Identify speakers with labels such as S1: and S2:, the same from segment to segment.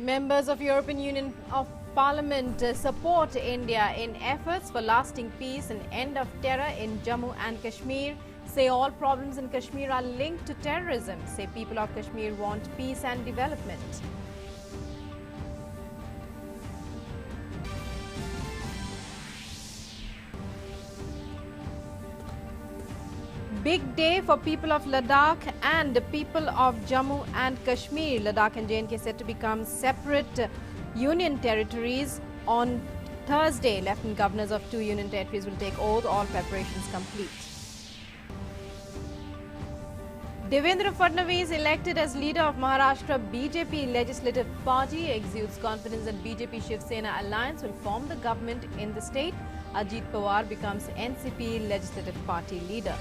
S1: Members of European Union of Parliament support India in efforts for lasting peace and end of terror in Jammu and Kashmir. Say all problems in Kashmir are linked to terrorism. Say people of Kashmir want peace and development. Big day for people of Ladakh and the people of Jammu and Kashmir. Ladakh and J&K set to become separate union territories on Thursday. Lieutenant governors of two union territories will take oath, all preparations complete. Devendra Fadnavis elected as leader of Maharashtra BJP Legislature Party exudes confidence that BJP Shiv Sena alliance will form the government in the state. Ajit Pawar becomes NCP Legislative Party leader.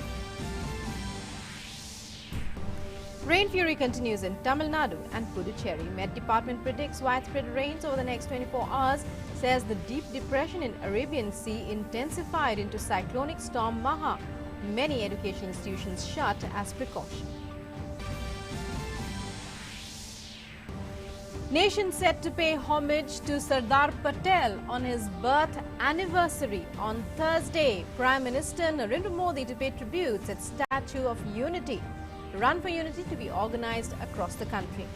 S1: Rain fury continues in Tamil Nadu and Puducherry. Met Department predicts widespread rains over the next 24 hours, says the deep depression in Arabian Sea intensified into cyclonic storm Maha. Many educational institutions shut as precaution. Nation set to pay homage to Sardar Patel on his birth anniversary on Thursday. Prime Minister Narendra Modi to pay tributes at Statue of Unity. Run for Unity to be organized across the country.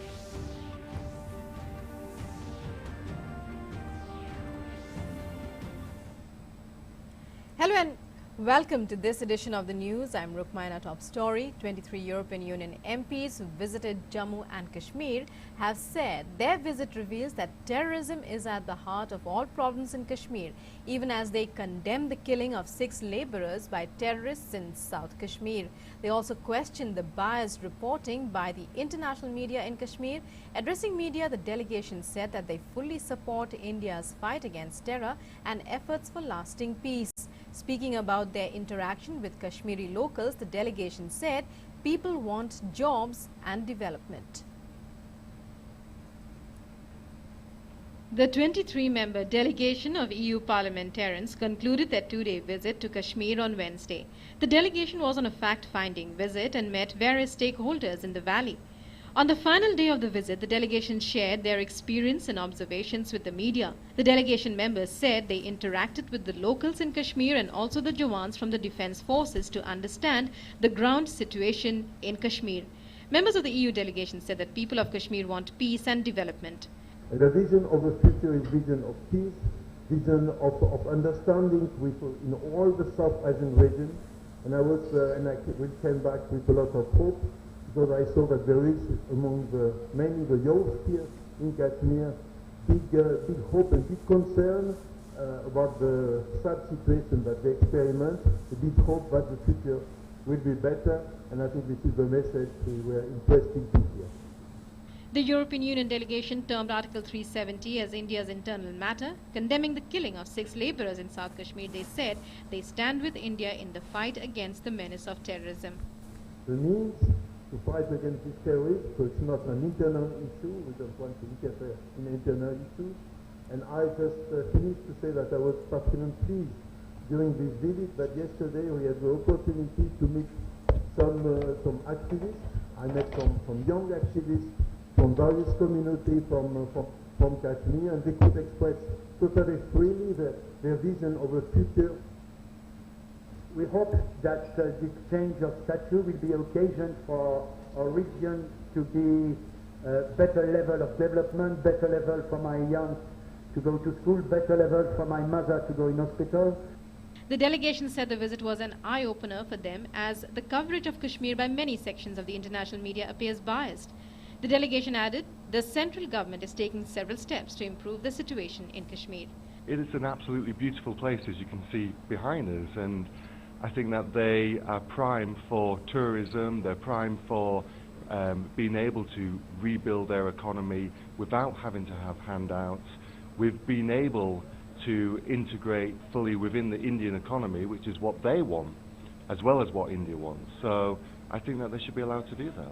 S1: Hello and welcome to this edition of the news. I'm Rukmaina. Top story. 23 European Union MPs who visited Jammu and Kashmir have said their visit reveals that terrorism is at the heart of all problems in Kashmir, even as they condemn the killing of 6 laborers by terrorists in South Kashmir. They also questioned the biased reporting by the international media in Kashmir. Addressing media, the delegation said that they fully support India's fight against terror and efforts for lasting peace. Speaking about their interaction with Kashmiri locals, the delegation said people want jobs and development. The 23-member delegation of EU parliamentarians concluded their two-day visit to Kashmir on Wednesday. The delegation was on a fact-finding visit and met various stakeholders in the valley. On the final day of the visit, the delegation shared their experience and observations with the media. The delegation members said they interacted with the locals in Kashmir and also the Jawans from the defense forces to understand the ground situation in Kashmir. Members of the EU delegation said that people of Kashmir want peace and development.
S2: The vision of the future is vision of peace, vision of understanding in all the South Asian region. And I came back with a lot of hope, because I saw that there is among mainly the youth here in Kashmir big hope and big concern about the sad situation that they experiment, a big hope that the future will be better, and I think this is the message we were interested to hear.
S1: The European Union delegation termed Article 370 as India's internal matter, condemning the killing of 6 laborers in South Kashmir. They said they stand with India in the fight against the menace of terrorism.
S2: The means to fight against this terrorism, so it's not an internal issue. We don't want to interfere in internal issues. And I just finished to say that I was particularly pleased during this visit, but yesterday we had the opportunity to meet some activists. I met some young activists from various communities from Kashmir, and they could express totally freely their vision of the future.
S3: We hope that the exchange of statue will be occasion for our region to be a better level of development, better level for my young to go to school, better level for my mother to go in hospital.
S1: The delegation said the visit was an eye-opener for them as the coverage of Kashmir by many sections of the international media appears biased. The delegation added the central government is taking several steps to improve the situation in Kashmir.
S4: It is an absolutely beautiful place, as you can see behind us, and I think that they are prime for tourism, they're prime for being able to rebuild their economy without having to have handouts. We've been able to integrate fully within the Indian economy, which is what they want, as well as what India wants. So I think that they should be allowed to do that.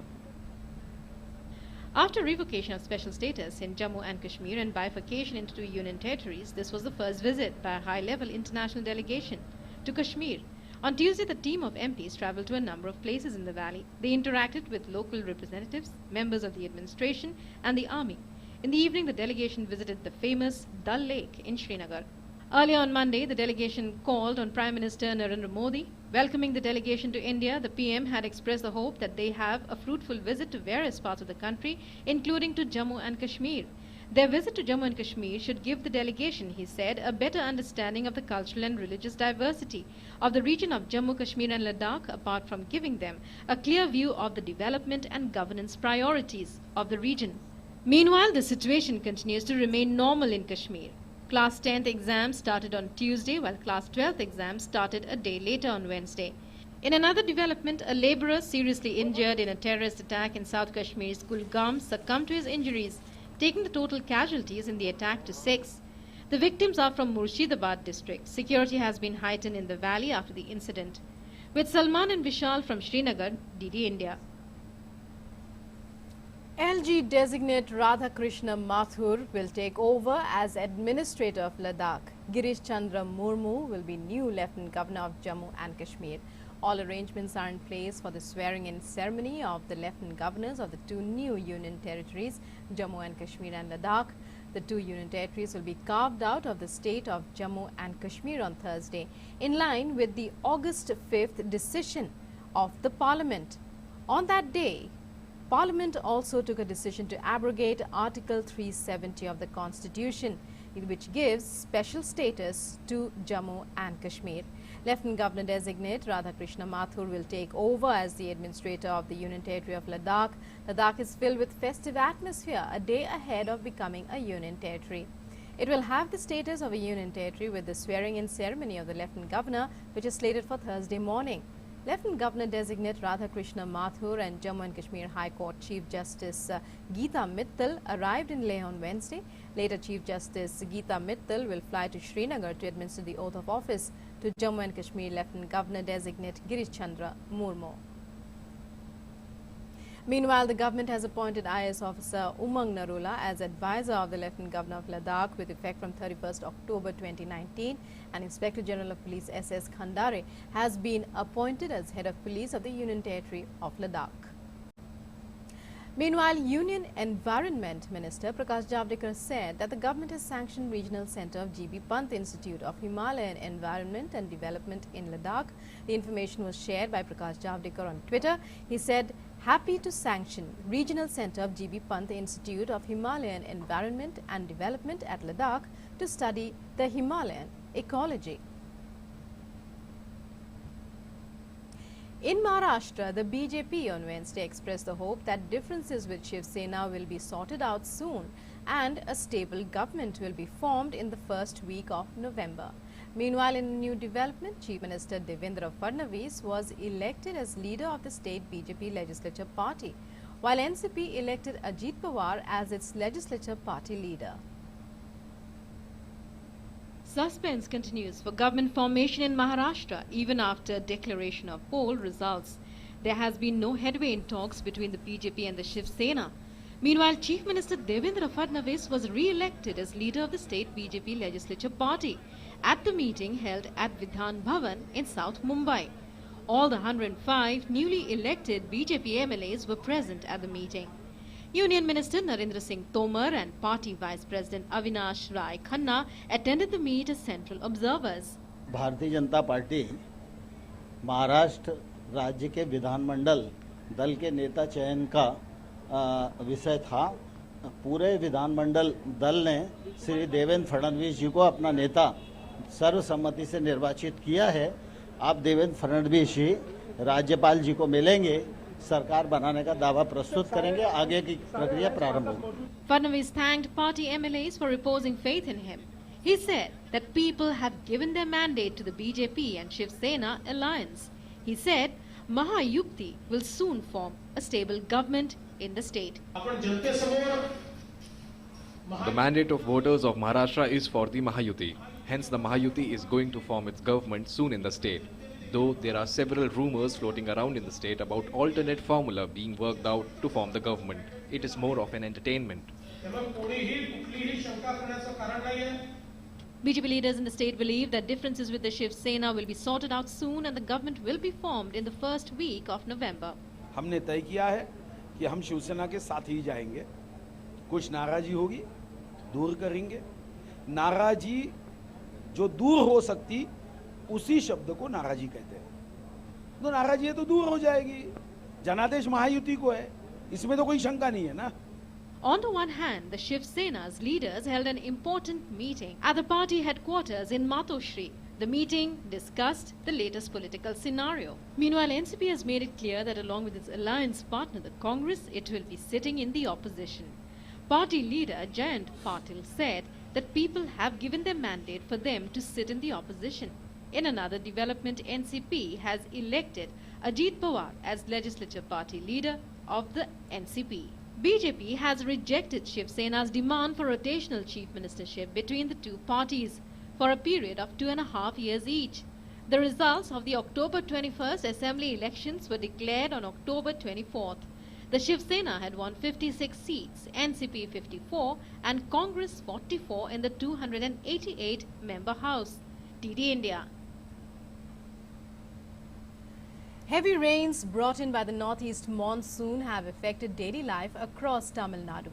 S1: After revocation of special status in Jammu and Kashmir and bifurcation into 2 union territories, this was the first visit by a high-level international delegation to Kashmir. On Tuesday, the team of MPs travelled to a number of places in the valley. They interacted with local representatives, members of the administration and the army.
S5: In the evening, the delegation visited the famous Dal Lake in Srinagar. Earlier on Monday, the delegation called on Prime Minister Narendra Modi. Welcoming the delegation to India, the PM had expressed the hope that they have a fruitful visit to various parts of the country, including to Jammu and Kashmir. Their visit to Jammu and Kashmir should give the delegation, he said, a better understanding of the cultural and religious diversity of the region of Jammu, Kashmir and Ladakh, apart from giving them a clear view of the development and governance priorities of the region. Meanwhile, the situation continues to remain normal in Kashmir. Class 10th exams started on Tuesday, while Class 12th exams started a day later on Wednesday. In another development, a labourer seriously injured in a terrorist attack in South Kashmir's Kulgam succumbed to his injuries, taking the total casualties in the attack to 6. The victims are from Murshidabad district. Security has been heightened in the valley after the incident. With Salman and Vishal from Srinagar, DD India.
S1: LG designate Radha Krishna Mathur will take over as administrator of Ladakh. Girish Chandra Murmu will be new Lieutenant Governor of Jammu and Kashmir. All arrangements are in place for the swearing-in ceremony of the Lieutenant Governors of the two new Union territories, Jammu and Kashmir and Ladakh. The two Union territories will be carved out of the state of Jammu and Kashmir on Thursday, in line with the August 5th decision of the Parliament. On that day, Parliament also took a decision to abrogate Article 370 of the Constitution, which gives special status to Jammu and Kashmir. Lieutenant Governor designate Radha Krishna Mathur will take over as the administrator of the Union Territory of Ladakh. Ladakh is filled with festive atmosphere a day ahead of becoming a Union Territory. It will have the status of a Union Territory with the swearing-in ceremony of the Lieutenant Governor, which is slated for Thursday morning. Lieutenant Governor designate Radha Krishna Mathur and Jammu and Kashmir High Court Chief Justice Geeta Mittal arrived in Leh on Wednesday. Later, Chief Justice Geeta Mittal will fly to Srinagar to administer the oath of office to Jammu and Kashmir Lieutenant Governor designate Girish Chandra Murmu. Meanwhile, the government has appointed IAS officer Umang Narula as advisor of the Lieutenant Governor of Ladakh with effect from 31st October 2019, and Inspector General of Police SS Khandare has been appointed as head of police of the Union Territory of Ladakh. Meanwhile, Union Environment Minister Prakash Javadekar said that the government has sanctioned Regional Centre of GB Pant Institute of Himalayan Environment and Development in Ladakh. The information was shared by Prakash Javadekar on Twitter. He said, happy to sanction Regional Centre of GB Pant Institute of Himalayan Environment and Development at Ladakh to study the Himalayan ecology. In Maharashtra, the BJP on Wednesday expressed the hope that differences with Shiv Sena will be sorted out soon and a stable government will be formed in the first week of November. Meanwhile, in a new development, Chief Minister Devendra Fadnavis was elected as leader of the state BJP Legislature Party, while NCP elected Ajit Pawar as its Legislature Party leader.
S5: Suspense continues for government formation in Maharashtra even after declaration of poll results. There has been no headway in talks between the BJP and the Shiv Sena. Meanwhile, Chief Minister Devendra Fadnavis was re-elected as leader of the state BJP Legislature Party at the meeting held at Vidhan Bhavan in South Mumbai. All the 105 newly elected BJP MLAs were present at the meeting. Union Minister Narendra Singh Tomar and Party Vice President Avinash Rai Khanna attended the meet as central observers.
S6: Bharatiya Janata party Maharashtra राज्य के विधानमंडल दल के नेता चयन का विषय था। पूरे विधानमंडल दल ने श्री देवेंद्र फडणवीस जी को अपना नेता सर्वसम्मति से निर्वाचित किया है। आप देवेंद्र फडणवीस जी राज्यपाल जी को मिलेंगे, सरकार बनाने का दावा प्रस्तुत करेंगे, आगे की प्रक्रिया प्रारंभ होगी।
S5: Fadnavis thanked party MLAs for reposing faith in him. He said that people have given their mandate to the BJP and Shiv Sena alliance. He said Mahayukti will soon form a stable government in the state.
S7: The mandate of voters of Maharashtra is for the Mahayuti. Hence, the Mahayuti is going to form its government soon in the state. Though there are several rumors floating around in the state about alternate formula being worked out to form the government, it is more of an entertainment.
S5: BJP leaders in the state believe that differences with the Shiv Sena will be sorted out soon and the government will be formed in the first week of November.
S8: हमने तय किया है कि हम शिवसेना के साथ ही जाएंगे कुछ नाराजी होगी, दूर करेंगे। नाराजी जो दूर हो सकती, उसी शब्द को नाराजी कहते हैं। तो नाराजी है तो दूर हो जाएगी। जनादेश महायुति को है, इसमें तो कोई शंका नहीं है ना।
S5: On the one hand, the Shiv Sena's leaders held an important meeting at the party headquarters in Matoshri. The meeting discussed the latest political scenario. Meanwhile, NCP has made it clear that along with its alliance partner, the Congress, it will be sitting in the opposition. Party leader Jamia Patel said that people have given their mandate for them to sit in the opposition. In another development, NCP has elected Ajit Pawar as Legislature Party leader of the NCP. BJP has rejected Shiv Sena's demand for rotational chief ministership between the two parties for a period of 2.5 years each. The results of the October 21st assembly elections were declared on October 24th. The Shiv Sena had won 56 seats, NCP 54 and Congress 44 in the 288-member House. DD India.
S1: Heavy rains brought in by the northeast monsoon have affected daily life across Tamil Nadu.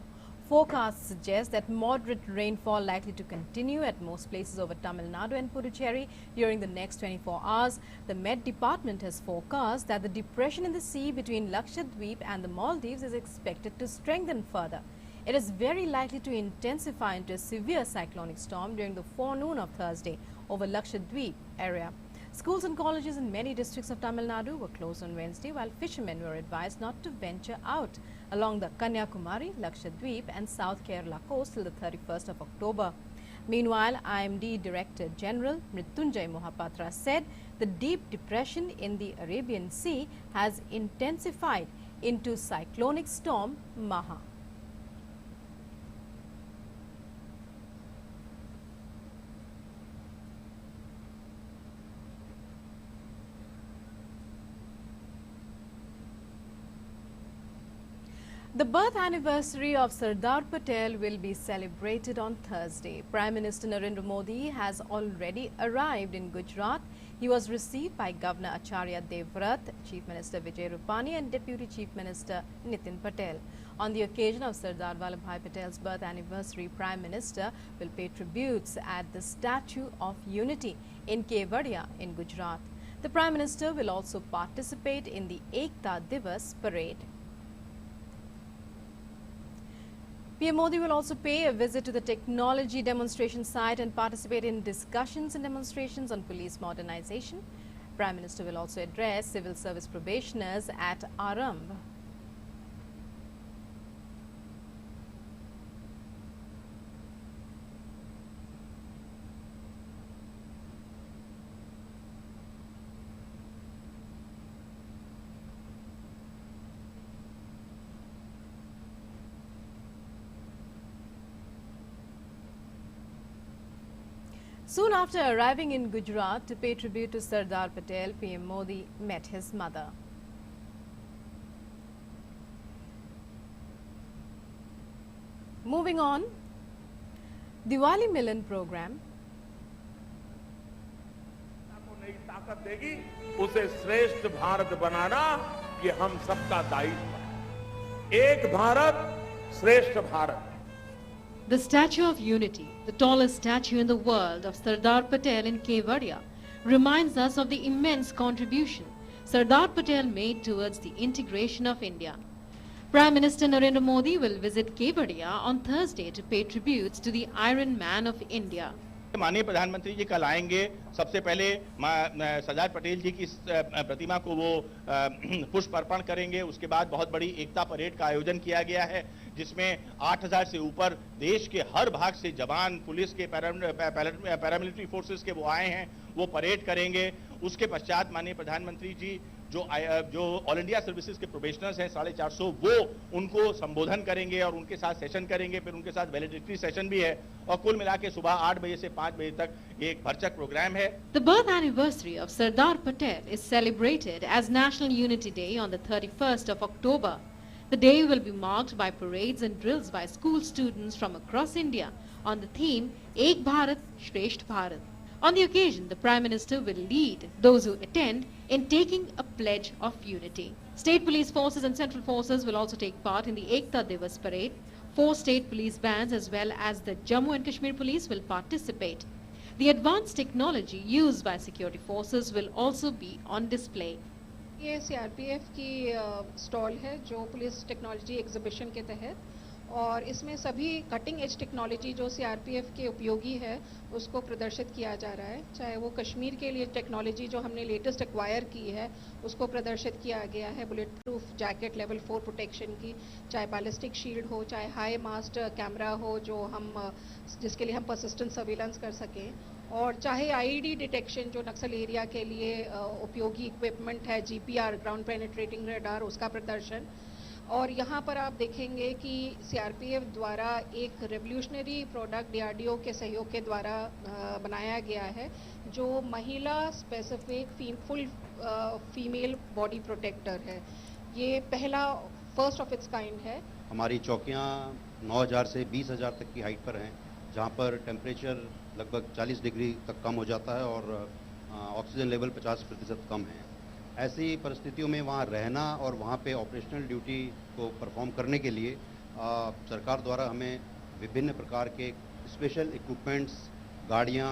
S1: Forecasts suggest that moderate rainfall likely to continue at most places over Tamil Nadu and Puducherry during the next 24 hours. The Met Department has forecast that the depression in the sea between Lakshadweep and the Maldives is expected to strengthen further. It is very likely to intensify into a severe cyclonic storm during the forenoon of Thursday over Lakshadweep area. Schools and colleges in many districts of Tamil Nadu were closed on Wednesday, while fishermen were advised not to venture out along the Kanyakumari, Lakshadweep and South Kerala coast till the 31st of October. Meanwhile, IMD Director General Mrityunjay Mohapatra said the deep depression in the Arabian Sea has intensified into cyclonic storm Maha. The birth anniversary of Sardar Patel will be celebrated on Thursday. Prime Minister Narendra Modi has already arrived in Gujarat. He was received by Governor Acharya Devvrat, Chief Minister Vijay Rupani and Deputy Chief Minister Nitin Patel. On the occasion of Sardar Vallabhbhai Patel's birth anniversary, Prime Minister will pay tributes at the Statue of Unity in Kevadia in Gujarat. The Prime Minister will also participate in the Ekta Divas parade. PM Modi will also pay a visit to the technology demonstration site and participate in discussions and demonstrations on police modernization. Prime Minister will also address civil service probationers at Aramb. Soon after arriving in Gujarat to pay tribute to Sardar Patel, PM Modi met his mother. Moving on, Diwali Milan program.
S9: नई ताकत देगी, उसे श्रेष्ठ भारत बनाना ये हम सबका दायित्व है। एक भारत, श्रेष्ठ Bharat.
S5: The Statue of Unity, the tallest statue in the world of Sardar Patel in Kevadia, reminds us of the immense contribution Sardar Patel made towards the integration of India. Prime Minister Narendra Modi will visit Kevadia on Thursday to pay tributes to the Iron Man of India.
S10: माननीय प्रधानमंत्री जी कल आएंगे। सबसे पहले सरदार पटेल जी की प्रतिमा को वो पुष्प अर्पण करेंगे। उसके बाद बहुत बड़ी एकता परेड का आयोजन किया गया है, जिसमें 8000 से ऊपर देश के हर भाग से जवान, पुलिस के, पैरामिलिट्री फोर्सेस के वो आए हैं, वो परेड करेंगे। उसके पश्चात माननीय प्रधानमंत्री जी जो ऑल इंडिया सर्विसेज के प्रोबेशनर्स हैं 450, वो उनको संबोधन करेंगे और उनके साथ सेशन करेंगे। फिर उनके साथ वैलिडिटी सेशन भी है और कुल मिला के सुबह 8 बजे से 5 बजे तक एक भरचक प्रोग्राम है।
S5: The birth anniversary of Sardar Patel is celebrated as National Unity Day on the 31st of October. The day will be marked by parades and drills by school students from across India on the theme Ek Bharat, Shrestha Bharat. On the occasion, the Prime Minister will lead those who attend in taking a pledge of unity. State police forces and central forces will also take part in the Ekta Divas parade. 4 state police bands as well as the Jammu and Kashmir police will participate. The advanced technology used by security forces will also be on display.
S11: ये CRPF की stall है जो police technology exhibition के तहत, और इसमें सभी cutting edge technology जो CRPF के उपयोगी है उसको प्रदर्शित किया जा रहा है। चाहे वो कश्मीर के लिए टेक्नोलॉजी जो हमने लेटेस्ट एक्वायर की है उसको प्रदर्शित किया गया है, bullet proof jacket level 4 protection की, चाहे बैलिस्टिक शील्ड हो, चाहे हाई मास्ट कैमरा हो जिसके लिए हम परसिस्टेंट सर्विलेंस कर सकें, और चाहे IED डिटेक्शन जो नक्सल एरिया के लिए उपयोगी इक्विपमेंट है, GPR ग्राउंड पेनिट्रेटिंग रडार, उसका प्रदर्शन। और यहाँ पर आप देखेंगे कि CRPF द्वारा एक रेवोल्यूशनरी प्रोडक्ट DRDO के सहयोग के द्वारा बनाया गया है जो महिला specific full female body protector है। ये पहला फर्स्ट ऑफ इट्स काइंड है।
S12: हमारी चौकियाँ 9000 से 20000 तक की हाइट पर हैं, जहाँ पर टेम्परेचर लगभग 40 डिग्री तक कम हो जाता है और ऑक्सीजन लेवल 50% कम है। ऐसी परिस्थितियों में वहाँ रहना और वहाँ पे ऑपरेशनल ड्यूटी को परफॉर्म करने के लिए सरकार द्वारा हमें विभिन्न प्रकार के स्पेशल इक्विपमेंट्स, गाड़ियाँ,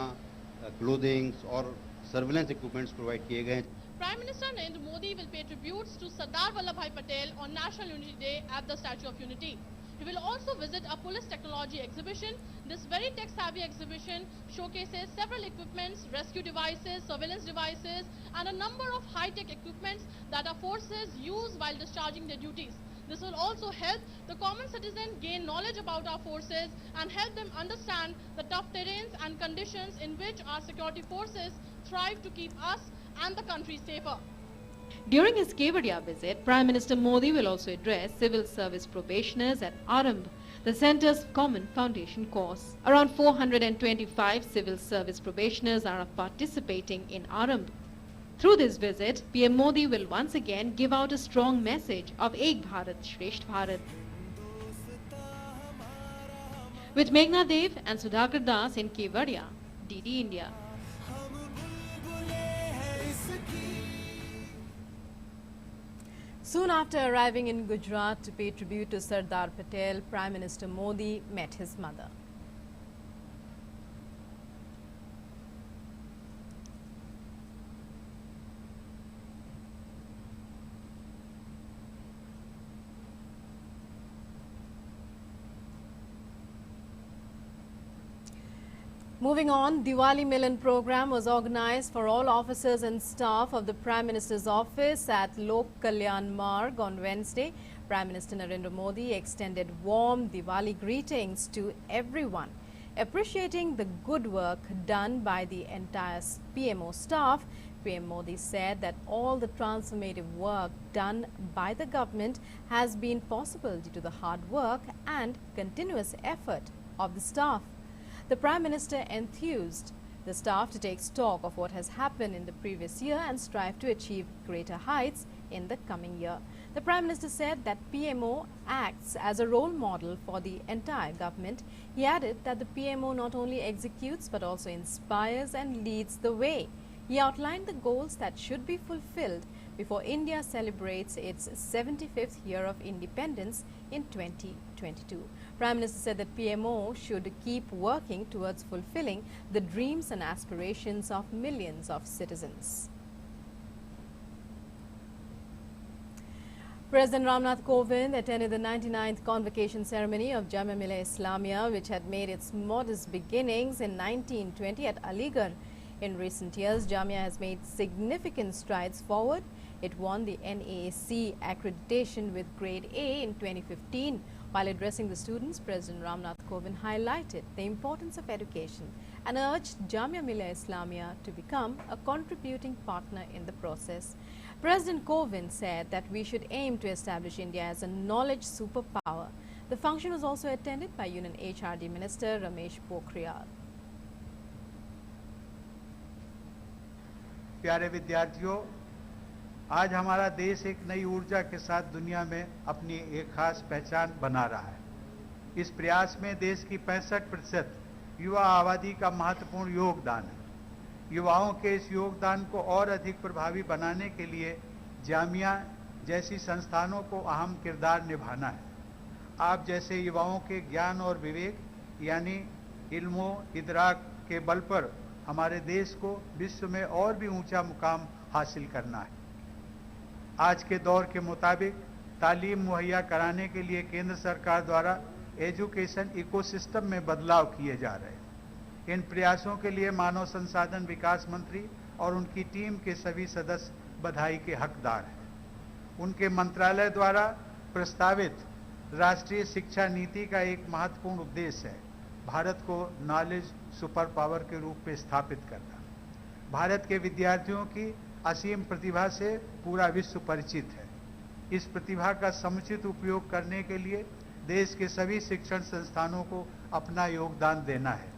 S12: क्लोथिंग्स और सर्विलेंस इक्विपमेंट्स प्रोवाइड किए गए हैं।
S13: Prime Minister Narendra Modi will pay tributes to Sardar Patel on National Unity Day at the Statue of Unity. He will also visit a police technology exhibition. This very tech-savvy exhibition showcases several equipments, rescue devices, surveillance devices, and a number of high-tech equipments that our forces use while discharging their duties. This will also help the common citizen gain knowledge about our forces and help them understand the tough terrains and conditions in which our security forces thrive to keep us and the country safer.
S5: During his Kevadia visit, Prime Minister Modi will also address civil service probationers at Arambh, the centre's common foundation course. Around 425 civil service probationers are participating in Arambh. Through this visit, PM Modi will once again give out a strong message of Ek Bharat, Shrestha Bharat. With Meghna Dev and Sudhakar Das in Kevadia, DD India.
S1: Soon after arriving in Gujarat to pay tribute to Sardar Patel, Prime Minister Modi met his mother. Moving on, Diwali Milan program was organized for all officers and staff of the Prime Minister's office at Lok Kalyan Marg on Wednesday. Prime Minister Narendra Modi extended warm Diwali greetings to everyone. Appreciating the good work done by the entire PMO staff, PM Modi said that all the transformative work done by the government has been possible due to the hard work and continuous effort of the staff. The Prime Minister enthused the staff to take stock of what has happened in the previous year and strive to achieve greater heights in the coming year. The Prime Minister said that PMO acts as a role model for the entire government. He added that the PMO not only executes but also inspires and leads the way. He outlined the goals that should be fulfilled before India celebrates its 75th year of independence in 2022. Prime Minister said that PMO should keep working towards fulfilling the dreams and aspirations of millions of citizens. President Ramnath Kovind attended the 99th convocation ceremony of Jamia Millia Islamia, which had made its modest beginnings in 1920 at Aligarh. In recent years, Jamia has made significant strides forward. It won the NAAC accreditation with grade A in 2015. While addressing the students, President Ramnath Kovind highlighted the importance of education and urged Jamia Millia Islamia to become a contributing partner in the process. President Kovind said that we should aim to establish India as a knowledge superpower. The function was also attended by Union HRD Minister Ramesh Pokhriyal.
S14: प्यारे विद्यार्थियों, आज हमारा देश एक नई ऊर्जा के साथ दुनिया में अपनी एक खास पहचान बना रहा है। इस प्रयास में देश की 65% युवा आबादी का महत्वपूर्ण योगदान है। युवाओं के इस योगदान को और अधिक प्रभावी बनाने के लिए जामिया जैसी संस्थानों को अहम किरदार निभाना है। आप जैसे युवाओं के ज्ञान और विवेक यानी इल्मो इदराक के बल पर हमारे देश को विश्व में और भी ऊंचा मुकाम हासिल करना है। आज के दौर के मुताबिक तालीम मुहैया कराने के लिए केंद्र सरकार द्वारा एजुकेशन इकोसिस्टम में बदलाव किए जा रहे हैं। इन प्रयासों के लिए मानव संसाधन विकास मंत्री और उनकी टीम के सभी सदस्य बधाई के हकदार हैं। उनके मंत्रालय द्वारा प्रस्तावित राष्ट्रीय शिक्षा नीति का एक महत्वपूर्ण उद्देश्य है भारत को नॉलेज सुपर पावर के रूप में स्थापित करना। भारत के विद्यार्थियों की असीम प्रतिभा से पूरा विश्व परिचित है। इस प्रतिभा का समुचित उपयोग करने के लिए देश के सभी शिक्षण संस्थानों को अपना योगदान देना है।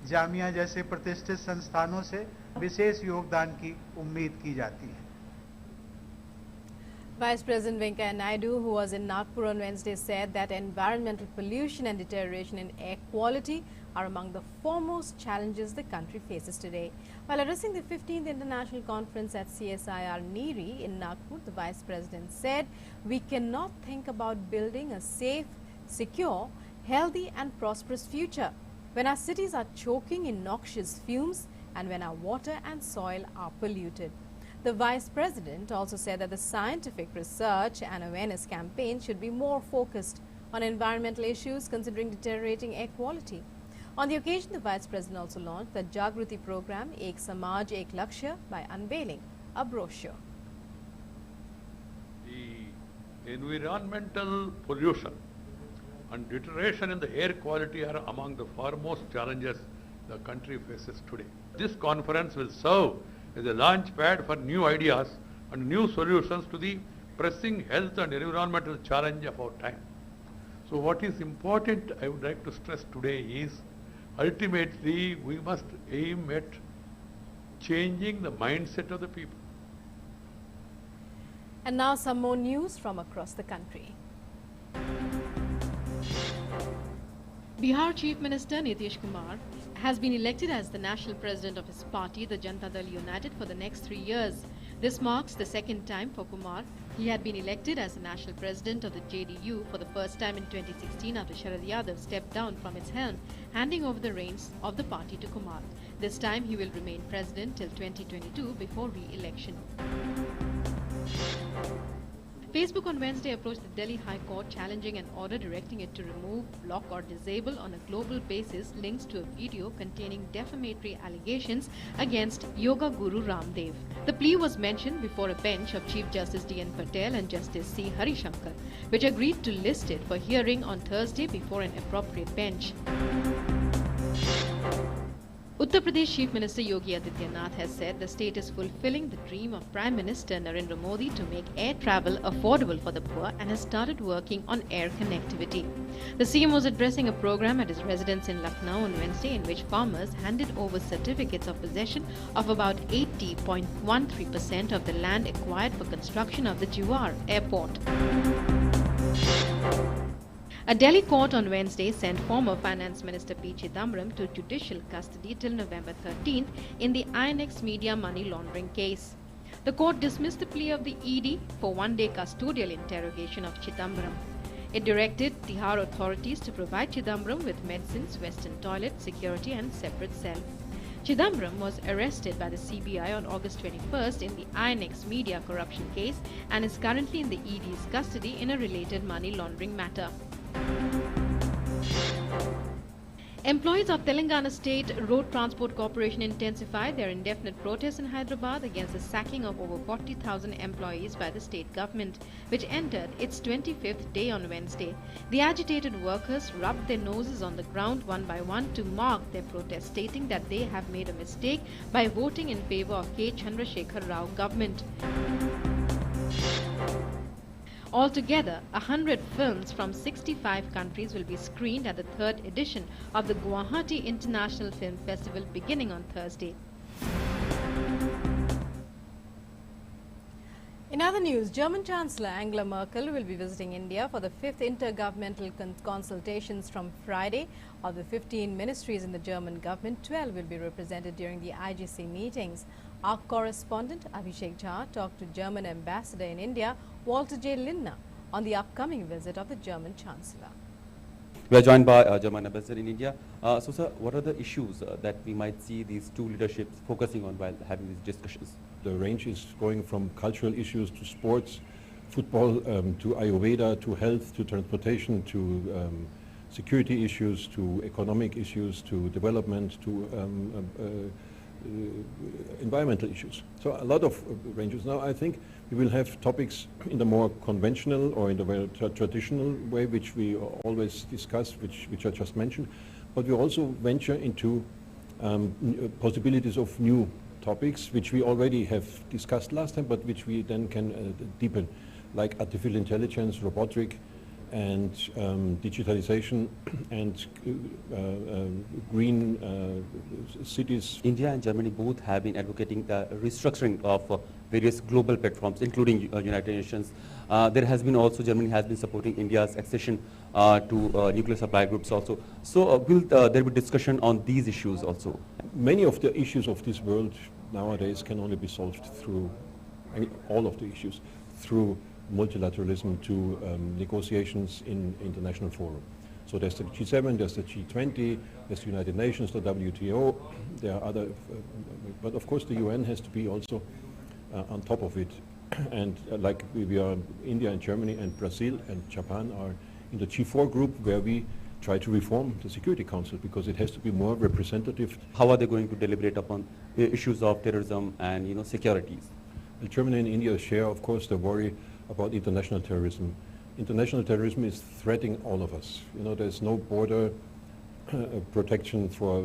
S14: जामिया जैसे प्रतिष्ठित संस्थानों से विशेष योगदान की उम्मीद की जाती है।
S1: Vice President Venkaiah Naidu, who was in Nagpur on Wednesday, said that environmental pollution and deterioration in air quality are among the foremost challenges the country faces today. While addressing the 15th International Conference at CSIR Niri in Nagpur, the Vice President said, "We cannot think about building a safe, secure, healthy and prosperous future when our cities are choking in noxious fumes and when our water and soil are polluted." The Vice President also said that the scientific research and awareness campaign should be more focused on environmental issues considering deteriorating air quality. On the occasion, the Vice President also launched the Jagruti program Ek Samaj Ek Lakshya by unveiling a brochure.
S15: The environmental pollution and deterioration in the air quality are among the foremost challenges the country faces today. This conference will serve as a launch pad for new ideas and new solutions to the pressing health and environmental challenge of our time. So what is important, I would like to stress today, is ultimately we must aim at changing the mindset of the people.
S1: And now some more news from across the country.
S5: Bihar Chief Minister Nitish Kumar has been elected as the national president of his party, the Janata Dal United, for the next 3 years. This marks the second time for Kumar. He had been elected as the national president of the JDU for the first time in 2016 after Sharad Yadav stepped down from its helm, handing over the reins of the party to Kumar. This time he will remain president till 2022 before re-election. Facebook on Wednesday approached the Delhi High Court challenging an order directing it to remove, block or disable on a global basis links to a video containing defamatory allegations against yoga guru Ramdev. The plea was mentioned before a bench of Chief Justice D.N. Patel and Justice C. Harishankar, which agreed to list it for hearing on Thursday before an appropriate bench. Uttar Pradesh Chief Minister Yogi Adityanath has said the state is fulfilling the dream of Prime Minister Narendra Modi to make air travel affordable for the poor and has started working on air connectivity. The CM was addressing a program at his residence in Lucknow on Wednesday in which farmers handed over certificates of possession of about 80.13% of the land acquired for construction of the Jiwar airport. A Delhi court on Wednesday sent former Finance Minister P. Chidambaram to judicial custody till November 13th in the INX media money laundering case. The court dismissed the plea of the ED for one-day custodial interrogation of Chidambaram. It directed Tihar authorities to provide Chidambaram with medicines, western toilet, security and separate cell. Chidambaram was arrested by the CBI on August 21st in the INX media corruption case and is currently in the ED's custody in a related money laundering matter. Employees of Telangana State Road Transport Corporation intensified their indefinite protest in Hyderabad against the sacking of over 40,000 employees by the state government, which entered its 25th day on Wednesday. The agitated workers rubbed their noses on the ground one by one to mark their protest, stating that they have made a mistake by voting in favor of K. Chandrasekhar Rao government. Altogether, 100 films from 65 countries will be screened at the third edition of the Guwahati International Film Festival beginning on Thursday.
S1: In other news, German Chancellor Angela Merkel will be visiting India for the 5th intergovernmental consultations from Friday. Of the 15 ministries in the German government, 12 will be represented during the IGC meetings. Our correspondent Abhishek Jha talked to German ambassador in India, Walter J. Lindner, on the upcoming visit of the German Chancellor.
S16: We are joined by German ambassador in India. So, sir, what are the issues that we might see these two leaderships focusing on while having these discussions?
S17: The range is going from cultural issues to sports, football, to Ayurveda, to health, to transportation, to security issues, to economic issues, to development, to environmental issues. So a lot of ranges. Now I think we will have topics in the more conventional or in the very traditional way, which we always discuss, which I just mentioned, but we also venture into possibilities of new topics, which we already have discussed last time, but which we then can deepen, like artificial intelligence, robotic, and digitalization, and green cities.
S16: India and Germany both have been advocating the restructuring of various global platforms, including United Nations. There has been also, Germany has been supporting India's accession to nuclear supply groups also. So will there be discussion on these issues also?
S17: Many of the issues of this world nowadays can only be solved through, all of the issues, through multilateralism, to negotiations in international forum. So there's the G7, there's the G20, there's the United Nations, the WTO, there are other, but of course the UN has to be also on top of it. And like we are, India and Germany and Brazil and Japan are in the G4 group, where we try to reform the Security Council because it has to be more representative.
S16: How are they going to deliberate upon issues of terrorism and securities?
S17: Well, Germany and India share, of course, the worry about international terrorism. International terrorism is threatening all of us. There's no border protection for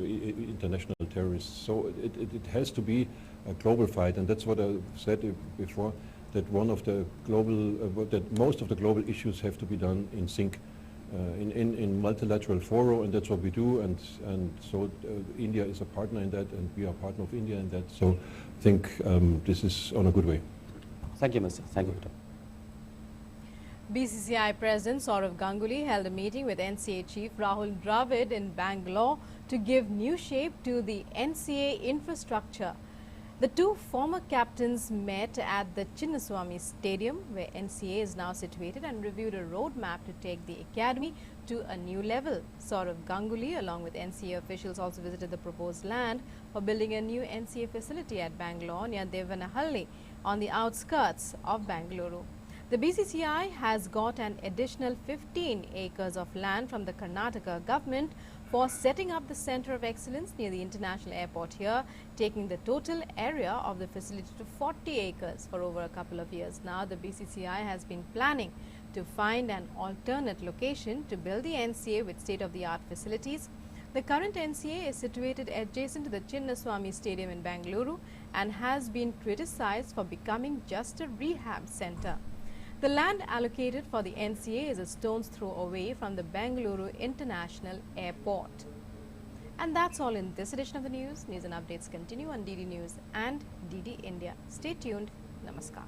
S17: international terrorists. So it has to be a global fight, and that's what I said before, that that most of the global issues have to be done in sync, in multilateral fora, and that's what we do. And so India is a partner in that, and we are a partner of India in that. So I think this is on a good way.
S16: Thank you, Mr. Thank you.
S1: BCCI President Saurav Ganguly held a meeting with NCA Chief Rahul Dravid in Bangalore to give new shape to the NCA infrastructure. The two former captains met at the Chinnaswamy Stadium, where NCA is now situated, and reviewed a roadmap to take the academy to a new level. Saurav Ganguly, along with NCA officials, also visited the proposed land for building a new NCA facility at Bangalore near Devanahalli, on the outskirts of Bangalore. The BCCI has got an additional 15 acres of land from the Karnataka government for setting up the Center of Excellence near the international airport here, taking the total area of the facility to 40 acres for over a couple of years now. The BCCI has been planning to find an alternate location to build the NCA with state-of-the-art facilities. The current NCA is situated adjacent to the Chinnaswamy Stadium in Bangalore and has been criticized for becoming just a rehab center. The land allocated for the NCA is a stone's throw away from the Bangalore International Airport. And that's all in this edition of the news. News and updates continue on DD News and DD India. Stay tuned. Namaskar.